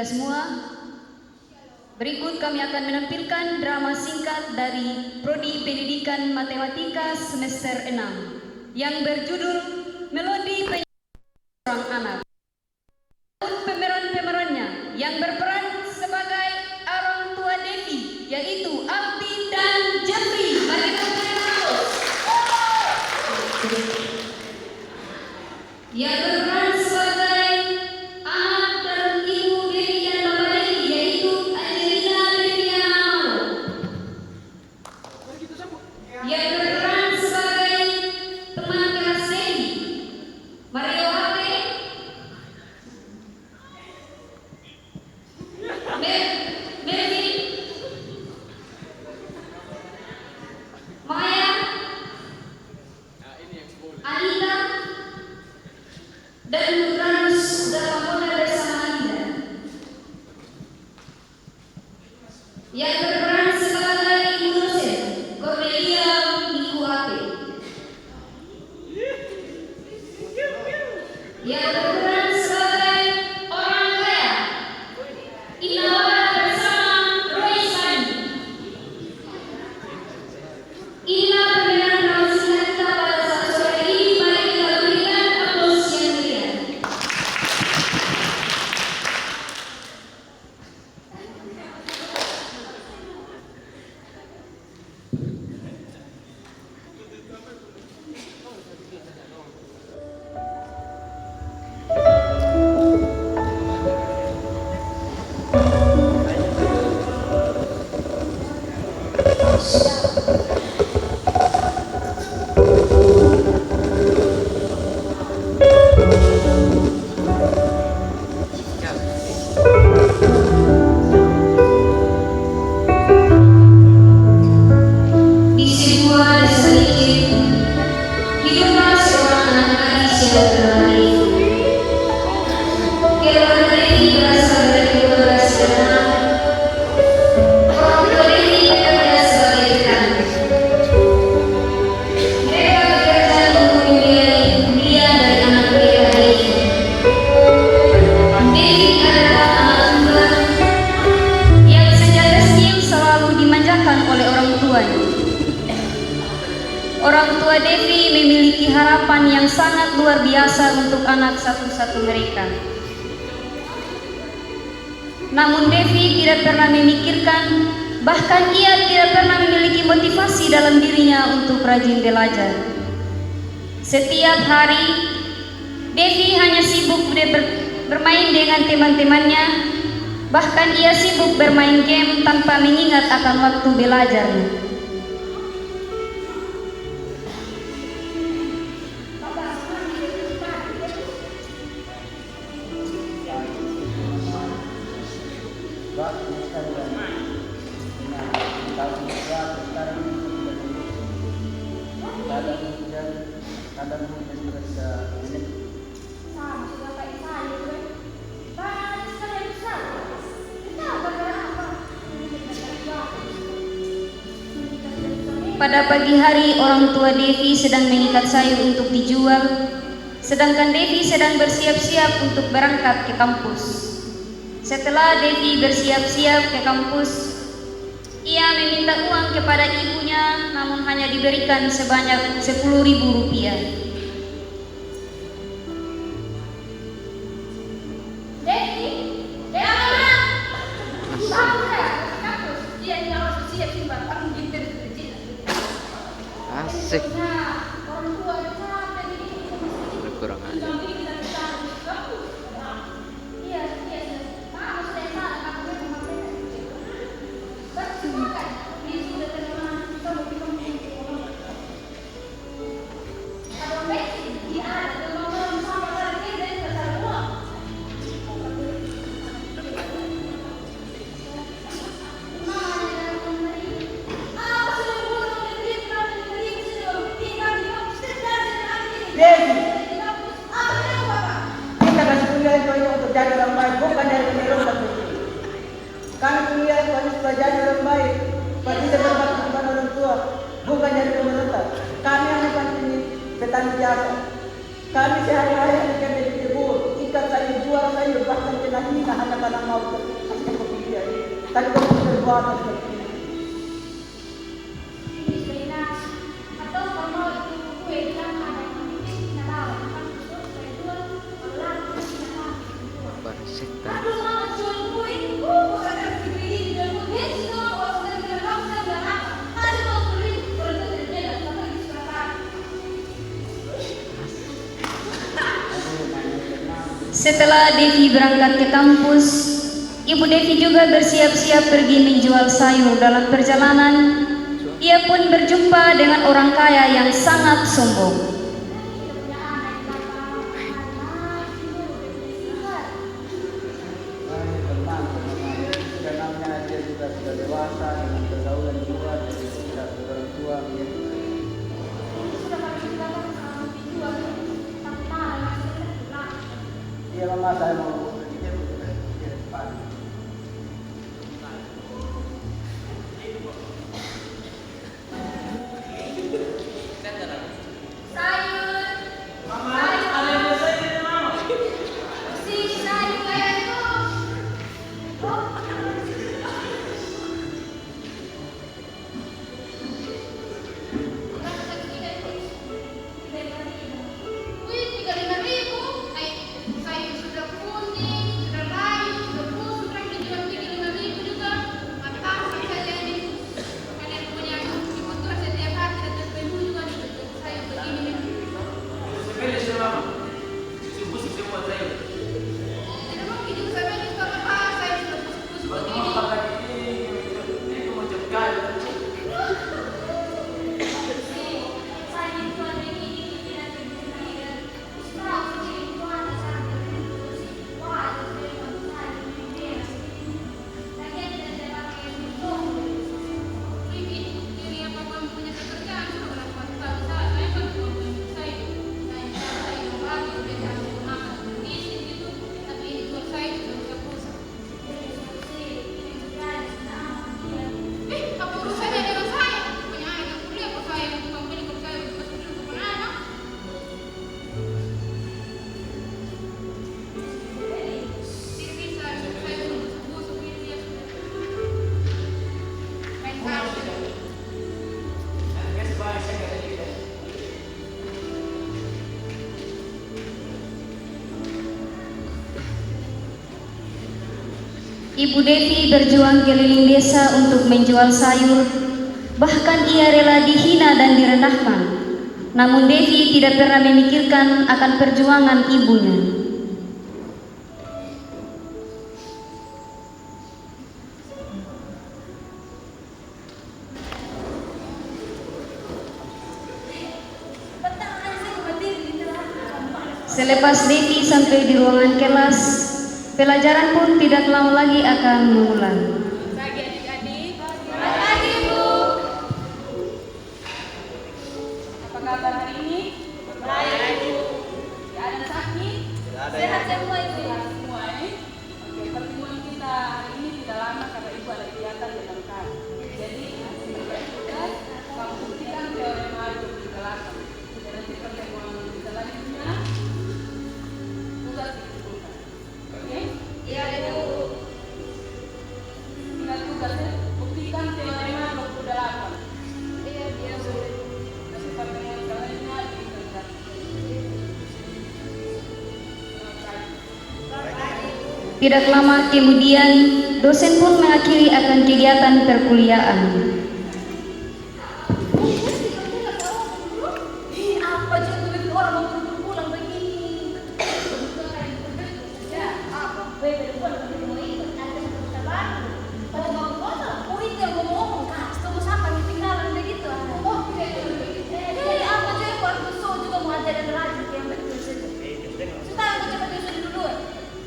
semua, berikut kami akan menampilkan drama singkat dari Prodi Pendidikan Matematika semester 6 yang berjudul Melodi Penyanyi Seorang Anak. Pemeran-pemerannya yang berperan sebagai orang tua Devi yaitu Alvin dan Jeffrey. Mari kita beri yang berperan sebagai anak dan ibu Devi dan bapak Devi yaitu Angelina Deviana Amaro. Yang berperan sebagai teman kelas Devi Mario Hate, Melvin, Maya, Anita, dan Nurhanus dalam Mona bersama Anida. Yang berperan sebagai ibu dosen Cornelia Nikuate. Yang berperan sebagai orang kaya Inawa bersama Roy Sani. Inilah pemilihan drama singkat kita pada saat sore ini. Mari kita berikan aplaus yang meriah. Di sebuah desa kecil, hiduplah seorang anak gadis yang terlari. Keluarga Devi berasal dari keluarga sederhana. Orang tua Devi bekerja sebagai petani. Mereka bekerja untuk membiayai kuliah dari anak mereka Devi. Devi adalah anak tunggal yang sejak kecil selalu dimanjakan oleh orang tuanya. Orang tua Devi memiliki harapan yang sangat luar biasa untuk anak satu-satu mereka. Namun Devi tidak pernah memikirkan, bahkan ia tidak pernah memiliki motivasi dalam dirinya untuk rajin belajar. Setiap hari, Devi hanya sibuk bermain dengan teman-temannya, bahkan ia sibuk bermain game tanpa mengingat akan waktu belajarnya. Pada pagi hari, orang tua Devi sedang mengikat sayur untuk dijual, sedangkan Devi sedang bersiap-siap untuk berangkat ke kampus. Setelah Devi bersiap-siap ke kampus, ia meminta uang kepada ibunya, namun hanya diberikan sebanyak 10.000 rupiah. Devi, asik. Kurang aja. hanya karena mau kasih kopi dia ini. Tadi kamu berbuat seperti ini. Setan. Setelah Devi berangkat ke kampus, Ibu Devi juga bersiap-siap pergi menjual sayur. Dalam perjalanan, ia pun berjumpa dengan orang kaya yang sangat sombong. Iya mama saya mau berpikir di depan. Ibu Devi berjuang keliling desa untuk menjual sayur, bahkan ia rela dihina dan direndahkan. Namun Devi tidak pernah memikirkan akan perjuangan ibunya. Selepas Devi sampai di ruangan kelas, pelajaran pun tidak lama lagi akan memulai. Pagi adik-adik. Pagi Bu. Apa kabar hari ini? Baik Bu. Tidak ada sakit? Sehat semua Ibu. Sehat semua ya? Oke, pertemuan kita hari ini tidak lama karena Ibu ada kegiatan di dalam kami. Jadi, sebagai tugas, kamu buktikan teorema aljabar. Dan nanti pertemuan kita selanjutnya, tugas dikumpulkan. Oke? Iya Ibu. Tinggal tugasnya, buktikan teorema 28. Iya Bu. Nanti pertemuan selanjutnya dikerjakan. Tidak lama kemudian, dosen pun mengakhiri akan kegiatan perkuliahan. Apa juga begitu orang mau pulang begini? Ya, apa? Beda bukan mau ikut ada cerita baru. Kalau mau foto, mau itu yang mau ngomong kan? Tunggu sampai ketinggalan begitu. Oh, apa juga buat musuh juga mau ajarin rajin yang betul saja. Sekarang aku coba disuruh dulu.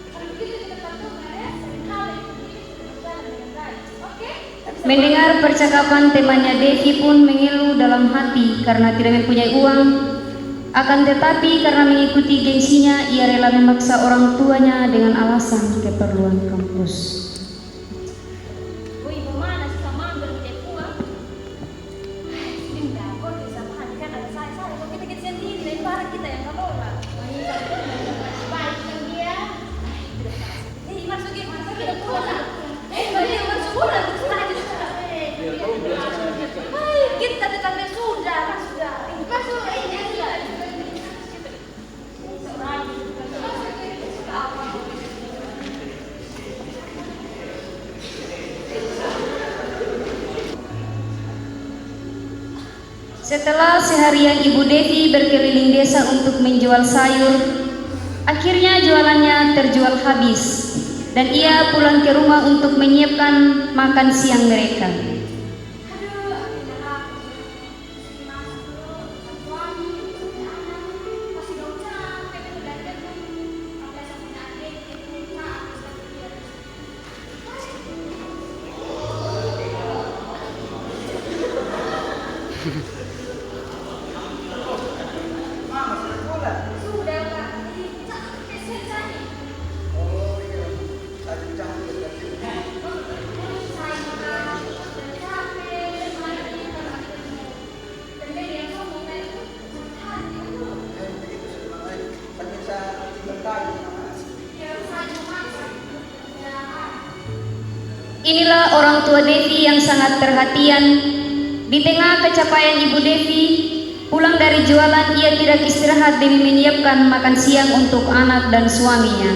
Kalau begitu kita tentukan ya, seringkali berjalan dengan baik. Oke? Mendengar percakapan temannya, Devi pun mengeluh dalam hati karena tidak mempunyai uang. Akan tetapi karena mengikuti gengsinya, ia rela memaksa orang tuanya dengan alasan keperluan kampus. Bu Ibu mana suka manggil dia pulang? Tidak, kok bisa makan kan ada saya. Kok kita sendiri, dan barang kita yang kelola. Baik kan dia? Tidak masuk. Masukin. Setelah seharian Ibu Devi berkeliling desa untuk menjual sayur, akhirnya jualannya terjual habis dan ia pulang ke rumah untuk menyiapkan makan siang mereka. Inilah orang tua Devi yang sangat perhatian. Di tengah kecapaian Ibu Devi, pulang dari jualan ia tidak istirahat demi menyiapkan makan siang untuk anak dan suaminya.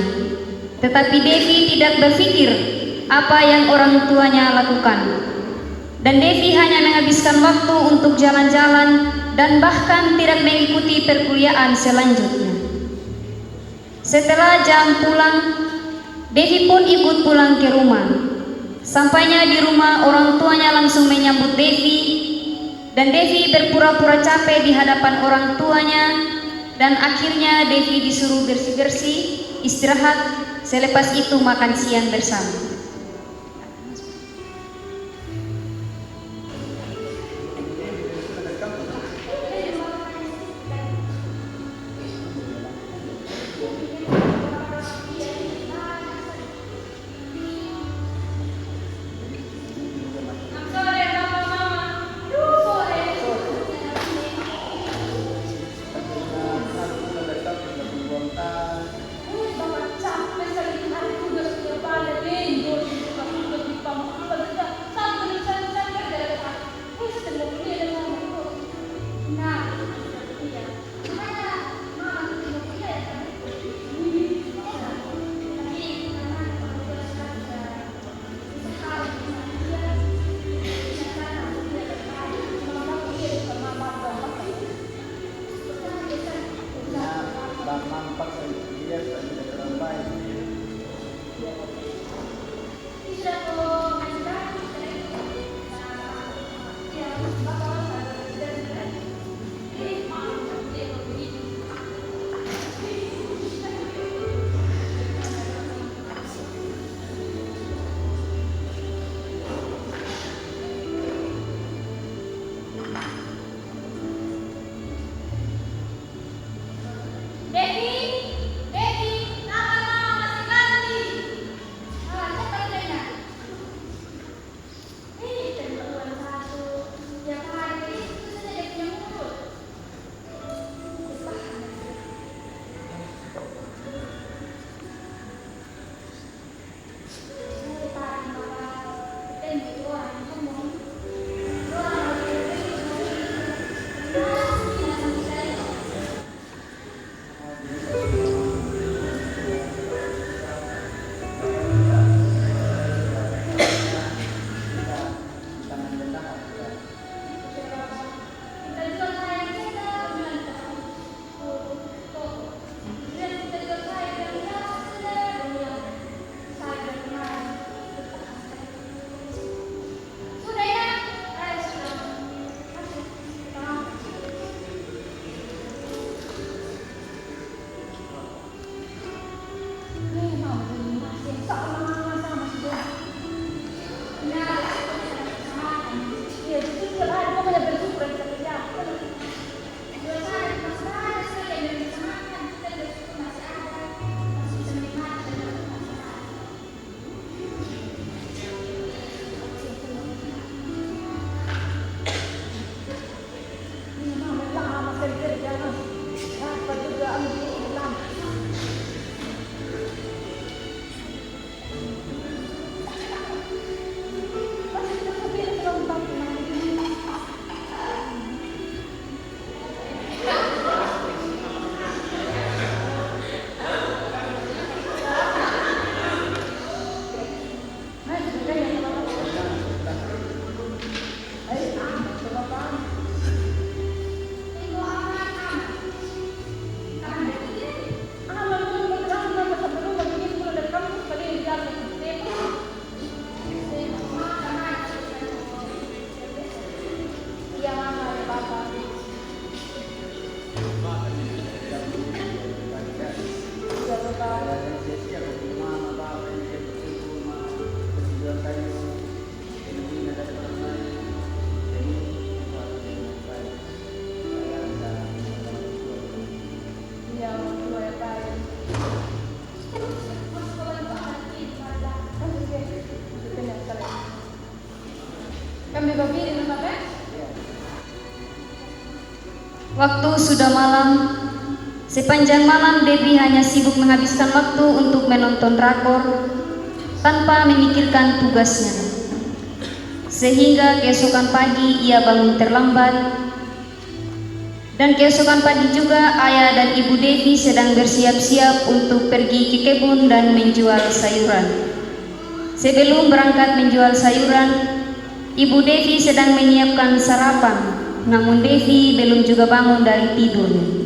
Tetapi Devi tidak berpikir apa yang orang tuanya lakukan. Dan Devi hanya menghabiskan waktu untuk jalan-jalan dan bahkan tidak mengikuti perkuliahan selanjutnya. Setelah jam pulang, Devi pun ikut pulang ke rumah. Sampainya di rumah, orang tuanya langsung menyambut Devi dan Devi berpura-pura capek di hadapan orang tuanya dan akhirnya Devi disuruh bersih-bersih, istirahat, selepas itu makan siang bersama. Kami berdiri Bapak. Waktu sudah malam. Sepanjang malam Devi hanya sibuk menghabiskan waktu untuk menonton drakor tanpa memikirkan tugasnya. Sehingga keesokan pagi ia bangun terlambat. Dan keesokan pagi juga ayah dan ibu Devi sedang bersiap-siap untuk pergi ke kebun dan menjual sayuran. Sebelum berangkat menjual sayuran, ibu Devi sedang menyiapkan sarapan, namun Devi belum juga bangun dari tidurnya.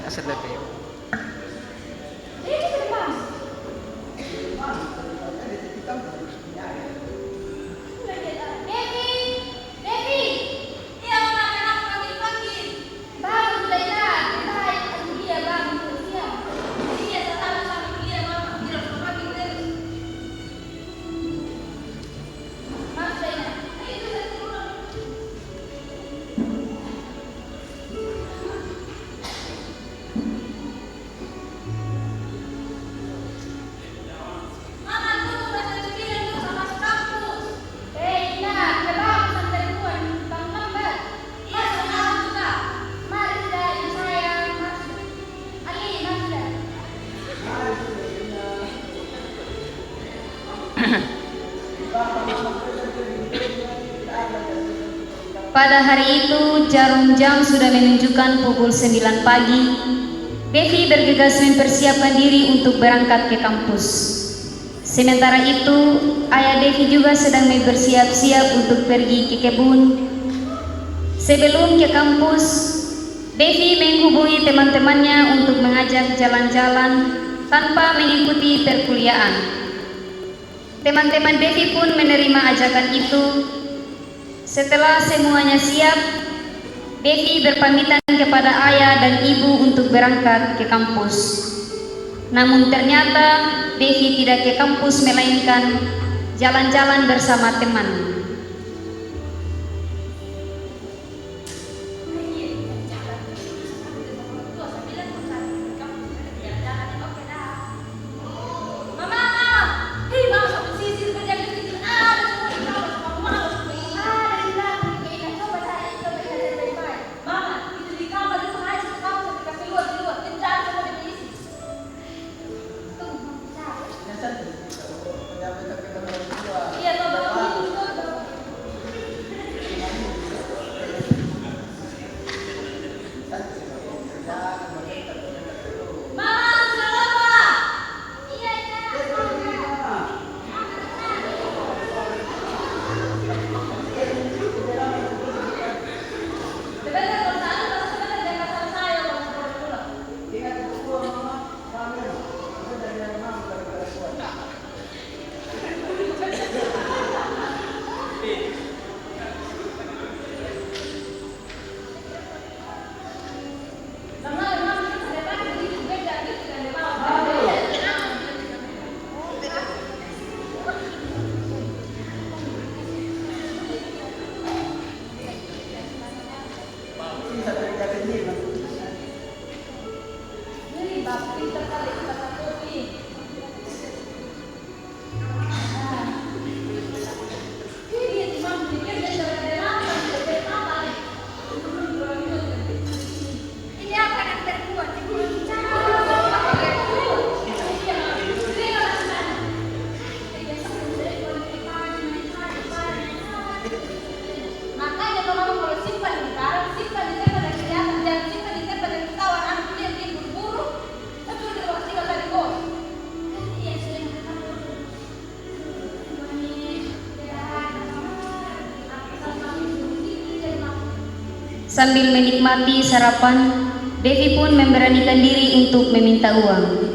Asal lebih. Pada hari itu jarum jam sudah menunjukkan pukul 9 pagi. Devi bergegas mempersiapkan diri untuk berangkat ke kampus. Sementara itu ayah Devi juga sedang bersiap-siap untuk pergi ke kebun. Sebelum ke kampus, Devi menghubungi teman-temannya untuk mengajak jalan-jalan tanpa mengikuti perkuliahan. Teman-teman Devi pun menerima ajakan itu. Setelah semuanya siap, Devi berpamitan kepada ayah dan ibu untuk berangkat ke kampus. Namun ternyata Devi tidak ke kampus melainkan jalan-jalan bersama teman. Sambil menikmati sarapan, Devi pun memberanikan diri untuk meminta uang.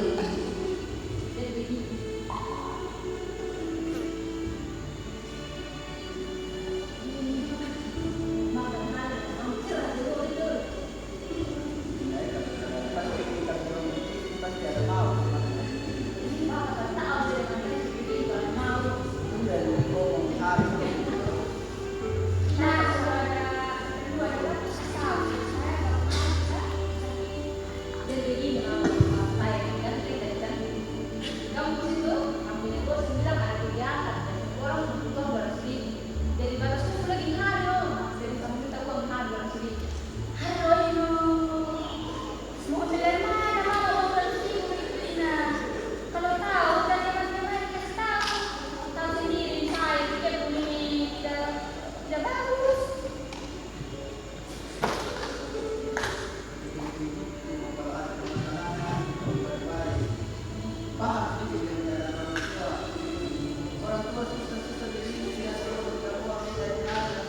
bos susah-susah jadi dia kalau kita uang dari mana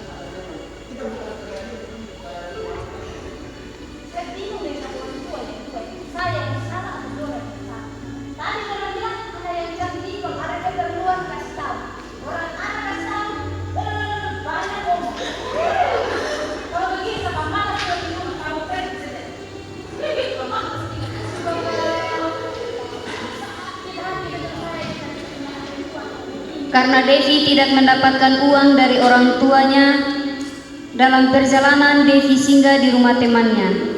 kita bukan terjadi Saya bingung dengan satu orang tua itu. Saya yang salah atau dua yang salah. Tadi orang bilang ada yang cantik, ada yang berluar kasih tahu. Orang anak kasih tahu, banyak ngomong. Kalau begini sama mama sudah bingung kamu presiden. Mama Karena Devi tidak mendapatkan uang dari orang tuanya, dalam perjalanan Devi singgah di rumah temannya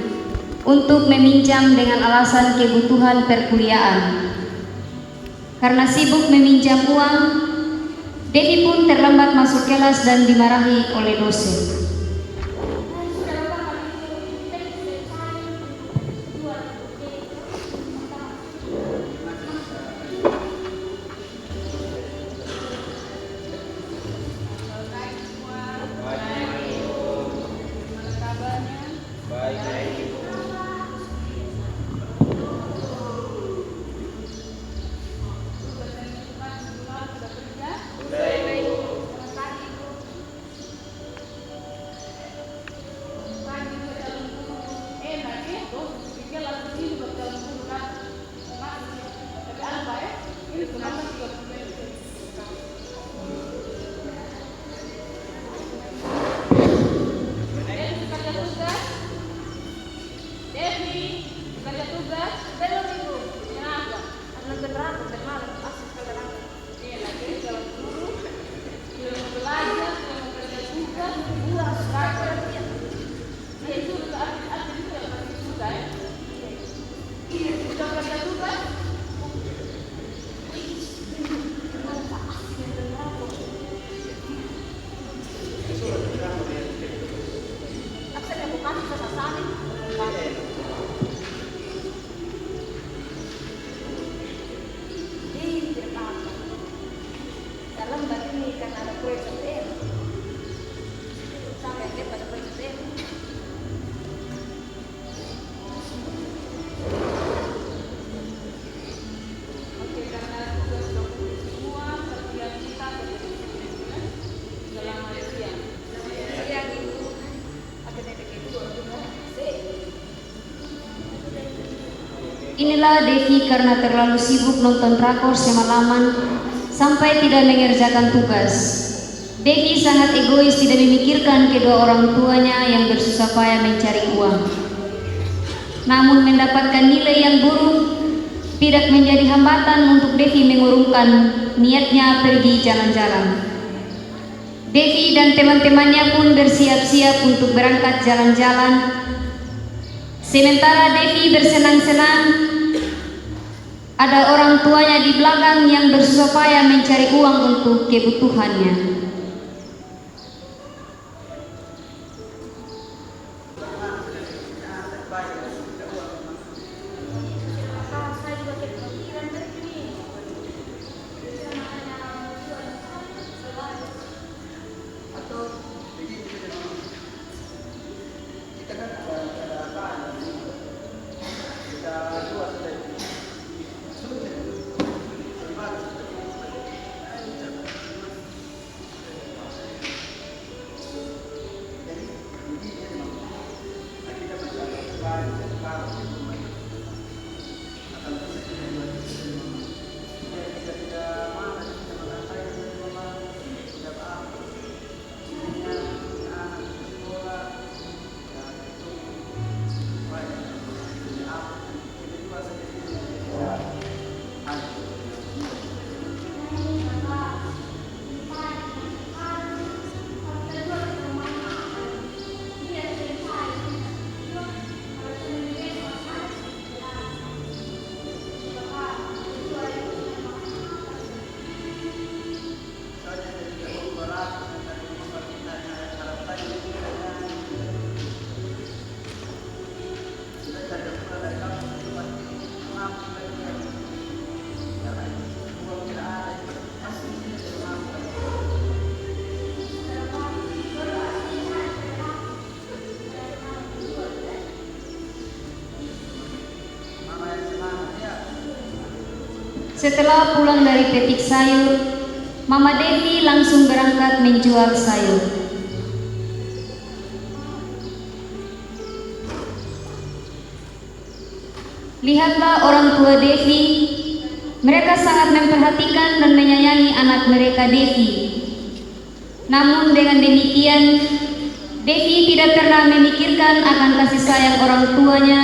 untuk meminjam dengan alasan kebutuhan perkuliahan. Karena sibuk meminjam uang, Devi pun terlambat masuk kelas dan dimarahi oleh dosen. Inilah Devi karena terlalu sibuk nonton drakor semalaman sampai tidak mengerjakan tugas. Devi sangat egois, tidak memikirkan kedua orang tuanya yang bersusah payah mencari uang. Namun mendapatkan nilai yang buruk tidak menjadi hambatan untuk Devi mengurungkan niatnya pergi jalan-jalan. Devi dan teman-temannya pun bersiap-siap untuk berangkat jalan-jalan. Sementara Devi bersenang-senang, ada orang tuanya di belakang yang bersusah payah mencari uang untuk kebutuhannya. Setelah pulang dari petik sayur, Mama Devi langsung berangkat menjual sayur. Lihatlah orang tua Devi, mereka sangat memperhatikan dan menyayangi anak mereka Devi. Namun dengan demikian, Devi tidak pernah memikirkan akan kasih sayang orang tuanya.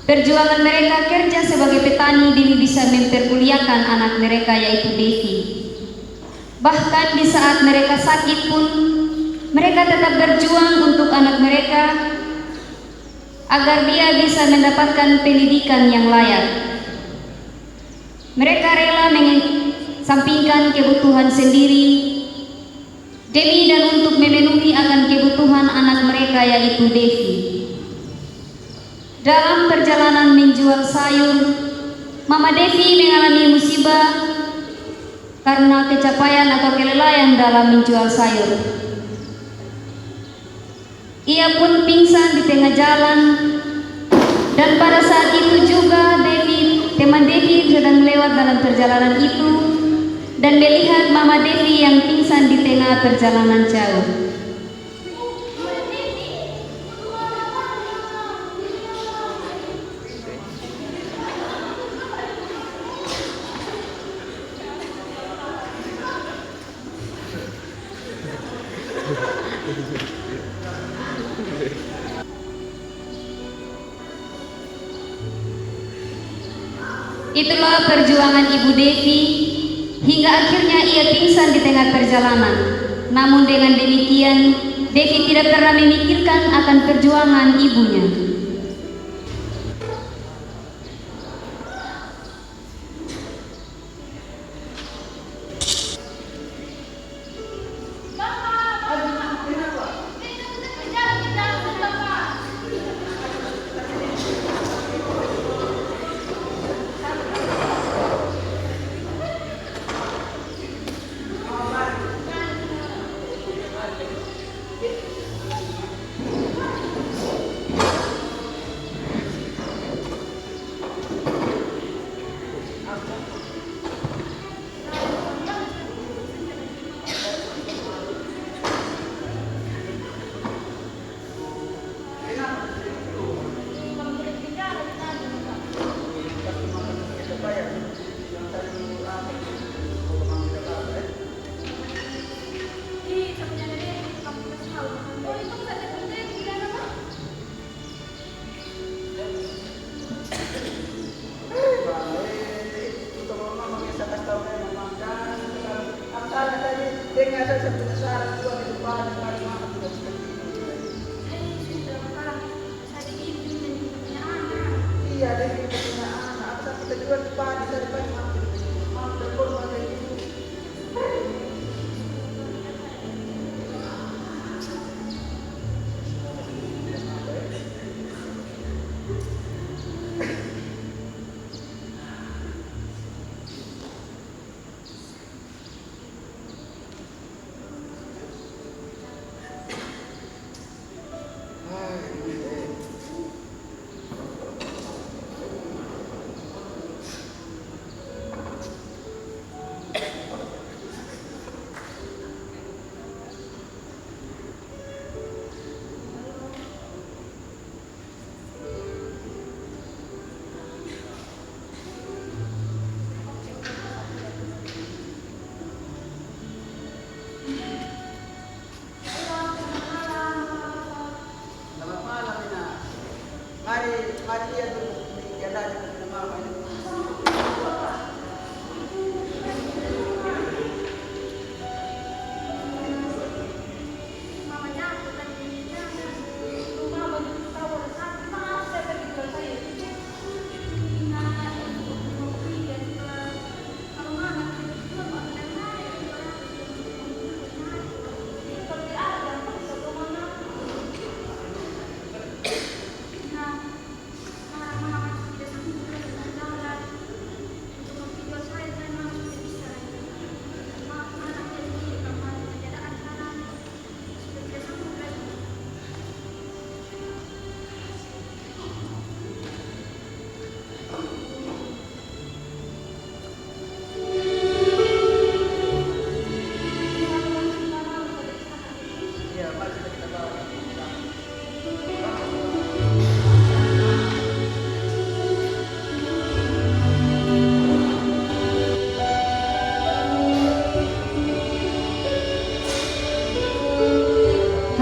Perjuangan mereka kerja sebagai petani demi bisa memperkuliakan anak mereka yaitu Devi. Bahkan di saat mereka sakit pun, mereka tetap berjuang untuk anak mereka agar dia bisa mendapatkan pendidikan yang layak. Mereka rela mengesampingkan kebutuhan sendiri demi dan untuk memenuhi akan kebutuhan anak mereka yaitu Devi. Dalam perjalanan menjual sayur, Mama Devi mengalami musibah karena kecapaian atau kelelayan dalam menjual sayur. Ia pun pingsan di tengah jalan, dan pada saat itu juga teman Devi sedang lewat dalam perjalanan itu dan melihat Mama Devi yang pingsan di tengah perjalanan jauh. Itulah perjuangan Ibu Devi hingga akhirnya ia pingsan di tengah perjalanan. Namun dengan demikian, Devi tidak pernah memikirkan akan perjuangan ibunya.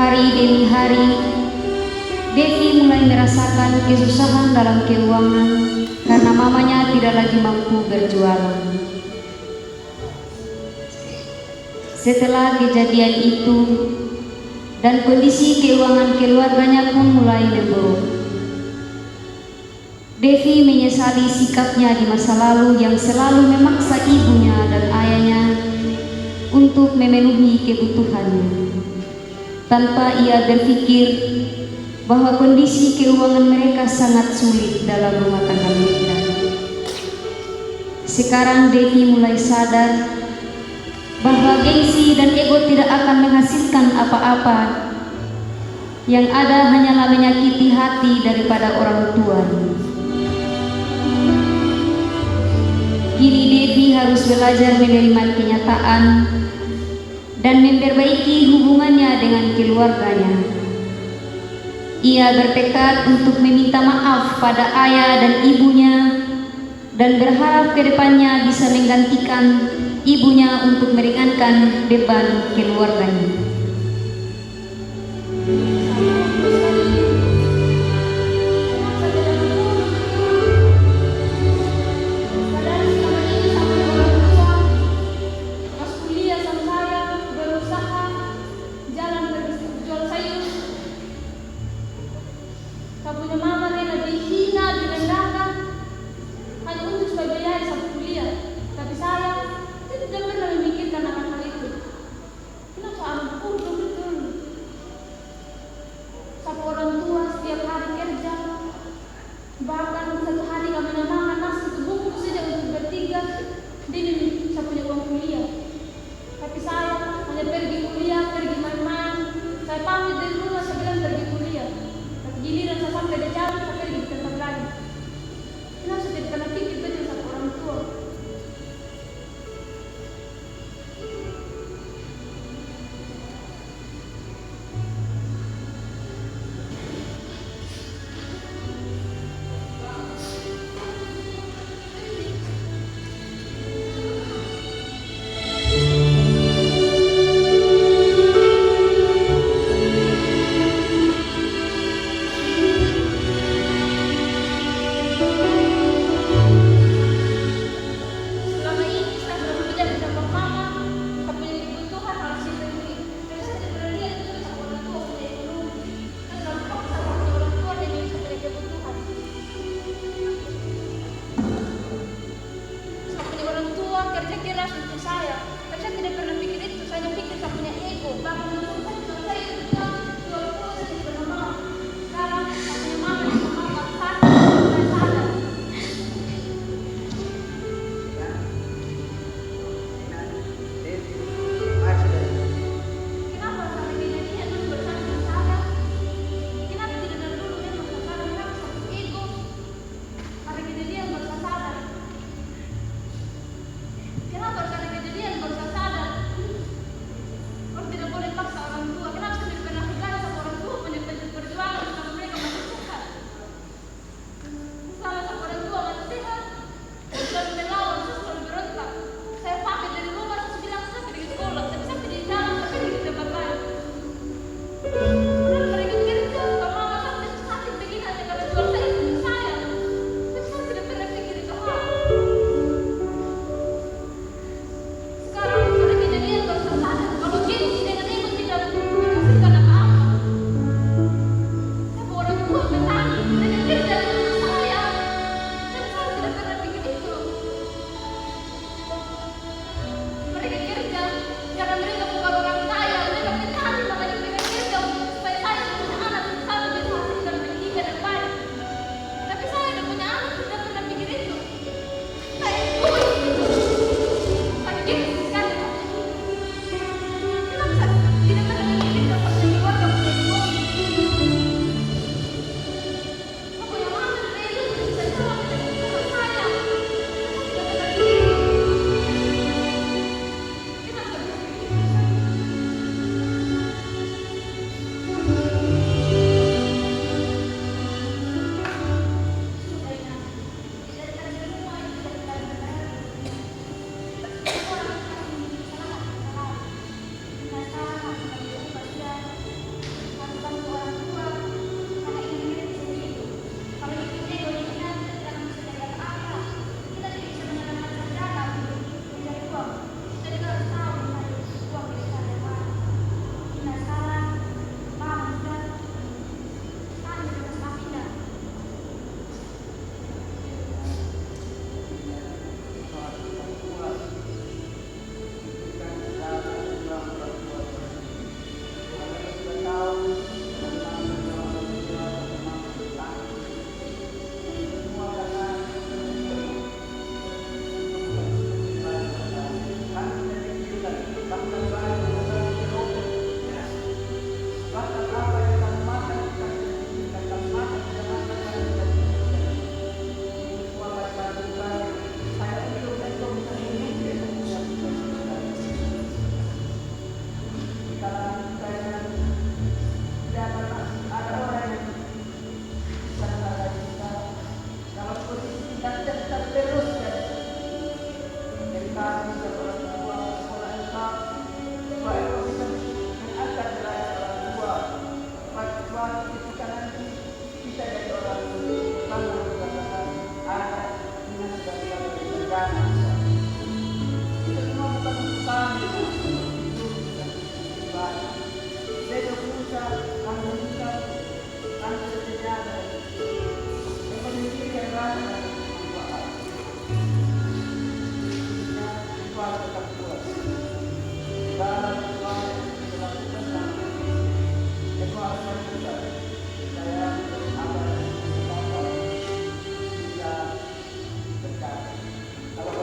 Hari demi hari, Devi mulai merasakan kesusahan dalam keuangan karena mamanya tidak lagi mampu berjualan. Setelah kejadian itu dan kondisi keuangan keluarganya pun mulai memburuk, Devi menyesali sikapnya di masa lalu yang selalu memaksa ibunya dan ayahnya untuk memenuhi kebutuhannya, tanpa ia berpikir bahwa kondisi keuangan mereka sangat sulit dalam rumah tangga mereka. Sekarang Devi mulai sadar bahwa gengsi dan ego tidak akan menghasilkan apa-apa. Yang ada hanyalah menyakiti hati daripada orang tua. Kini Devi harus belajar menerima kenyataan dan memperbaiki hubungannya dengan keluarganya. Ia bertekad untuk meminta maaf pada ayah dan ibunya dan berharap kedepannya bisa menggantikan ibunya untuk meringankan beban keluarganya. Padahal selama ini sama orang tua, pas kuliah sama saya, berusaha jalan berjual sayur. Saya punya mama rela dihina, direndahkan hanya untuk supaya biaya sampai kuliah. Tapi saya tidak pernah memikirkan akan hal itu. Kenapa anak bodoh betul? Sampai orang tua setiap hari kerja, bahkan satu hari kami makan nasi sebungkus saja untuk bertiga demi saya punya uang kuliah. Tapi saya hanya pergi kuliah, pergi main-main. Saya pamit dari rumah, saya bilang pergi kuliah. Tapi giliran saya sampai di jalan, saya pergi di tempat lain. Kenapa saya tidak pernah pikir betul sama orang tua? Selama ini saya selalu bilang sama mama, saya punya kebutuhan harus dipenuhi. Tapi saya tidak pernah lihat itu sama orang tua punya ekonomi. Saya selalu paksa sama orang tua dan yang saya punya kebutuhan. Saya punya orang tua kerja keras untuk saya, tapi saya tidak pernah pikir itu. Saya hanya pikir saya punya ego. Bahkan dulu saya juga jual pulsa saya tidak pernah mau. Sekarang saya punya mama yang mama saya sadar. Kenapa sampai kejadian dulu bersama saya? Kenapa tidak dari dulu memang sekarang kenapa satu ego? Ada kejadian baru saya sadar. Kenapa ada kejadian baru saya sadar? Orang tidak boleh paksa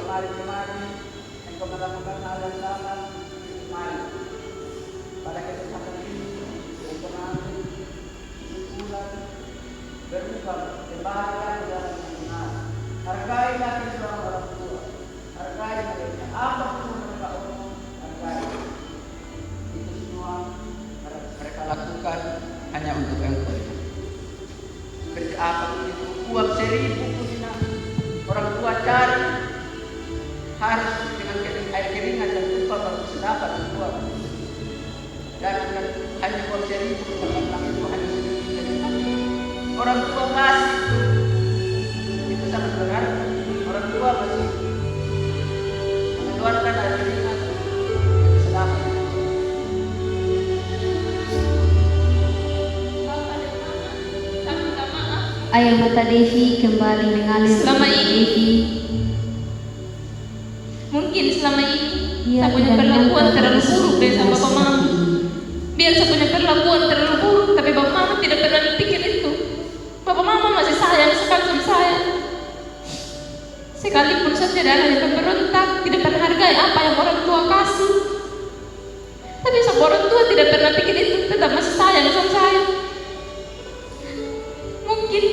Kemarin-kemarin engkau melakukan hal yang sama, mari pada kesempatan ini engkau mengambil kesimpulan berubah kembali dalam kebenaran. Hargailah kedua orang tua, hargai mereka, apapun mereka omong, hargai. Itu semua mereka lakukan hanya untuk engkau. Kerja apa itu? Uang 1.000 kusina orang tua cari harus dengan air keringat dan lupa baru bisa dapat uang. Dan hanya uang 1.000 orang itu hanya sedikit. Orang tua kasih itu sangat berharga. Orang tua masih mengeluarkan air keringat bisa dapat. Air mata Devi kembali mengalir. Selama di ini, Devi. mungkin selama ini Ia saya punya tidak perlakuan menyangka terlalu kondisi buruk dari sama Bapak Mama. ini. Biar saya punya perlakuan terlalu buruk, tapi Bapak Mama tidak pernah berpikir itu. Bapak Mama masih sayang sekali sama saya. Sekalipun saya jadi anak yang pemberontak, tidak pernah hargai apa yang orang tua kasih. Tapi sama orang tua tidak pernah pikir itu, tetap masih sayang sama saya. Mungkin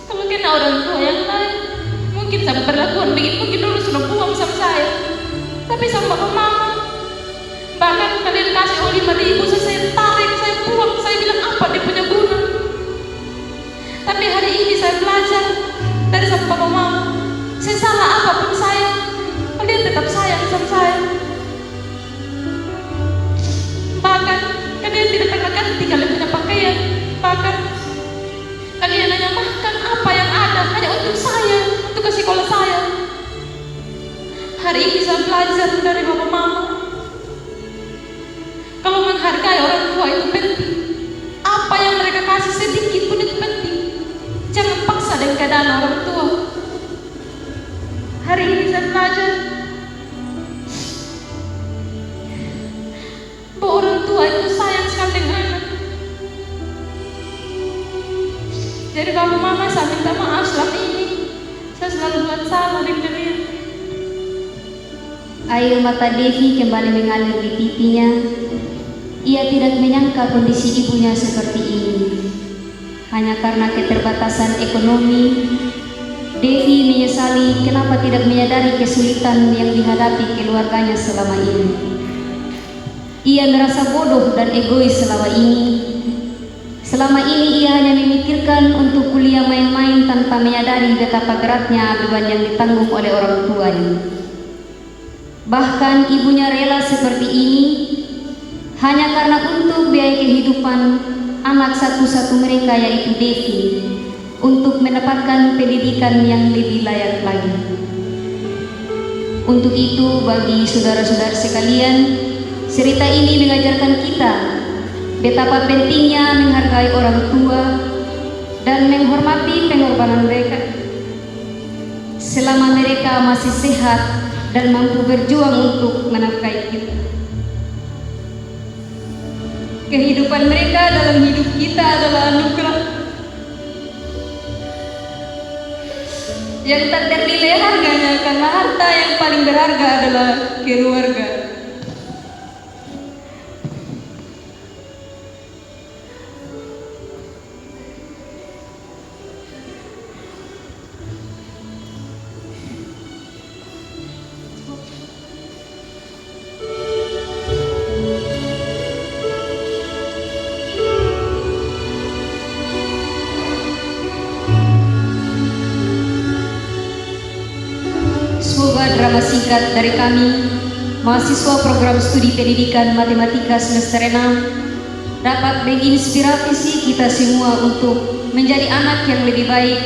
kalau kena orang tua yang lain, mungkin sama perlakuan begitu, mungkin dulu sudah buang sama saya. Tapi sama Bapak Mama, bahkan kalian kasih 5.000, saya tarik, saya buang, saya bilang apa dia punya guna. Tapi hari ini saya belajar dari sama Bapak Mama, saya salah apapun saya, kalian tetap sayang sama saya. Bahkan kalian tidak pernah ganti kalian punya pakaian, bahkan kalian hanya makan apa yang ada hanya untuk saya, untuk ke sekolah saya. Hari ini saya belajar dari Bapak Mama, kalau menghargai orang tua itu penting. Apa yang mereka kasih sedikit pun itu penting. Jangan paksa dengan keadaan orang tua. Hari ini saya belajar bahwa orang tua itu sayang sekali dengan anak. Jadi Bapak Mama, saya minta maaf selama ini saya selalu buat salah dengan kalian. Air mata Devi kembali mengalir di pipinya. Ia tidak menyangka kondisi ibunya seperti ini. Hanya karena keterbatasan ekonomi, Devi menyesali kenapa tidak menyadari kesulitan yang dihadapi keluarganya selama ini. Ia merasa bodoh dan egois selama ini. Selama ini ia hanya memikirkan untuk kuliah main-main tanpa menyadari betapa beratnya beban yang ditanggung oleh orang tuanya. Bahkan ibunya rela seperti ini hanya karena untuk biaya kehidupan anak satu-satu mereka, yaitu Devi, untuk mendapatkan pendidikan yang lebih layak lagi. Untuk itu, bagi saudara-saudara sekalian, cerita ini mengajarkan kita betapa pentingnya menghargai orang tua dan menghormati pengorbanan mereka selama mereka masih sehat dan mampu berjuang untuk menafkahi kita. Kehidupan mereka dalam hidup kita adalah anugerah yang tak ternilai harganya, karena harta yang paling berharga adalah keluarga. Semoga drama singkat dari kami, mahasiswa program studi pendidikan matematika semester 6, dapat menginspirasi kita semua untuk menjadi anak yang lebih baik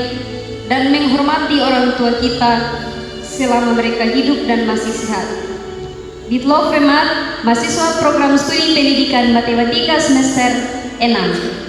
dan menghormati orang tua kita selama mereka hidup dan masih sehat. Ditlov Remat, mahasiswa program studi pendidikan matematika semester 6.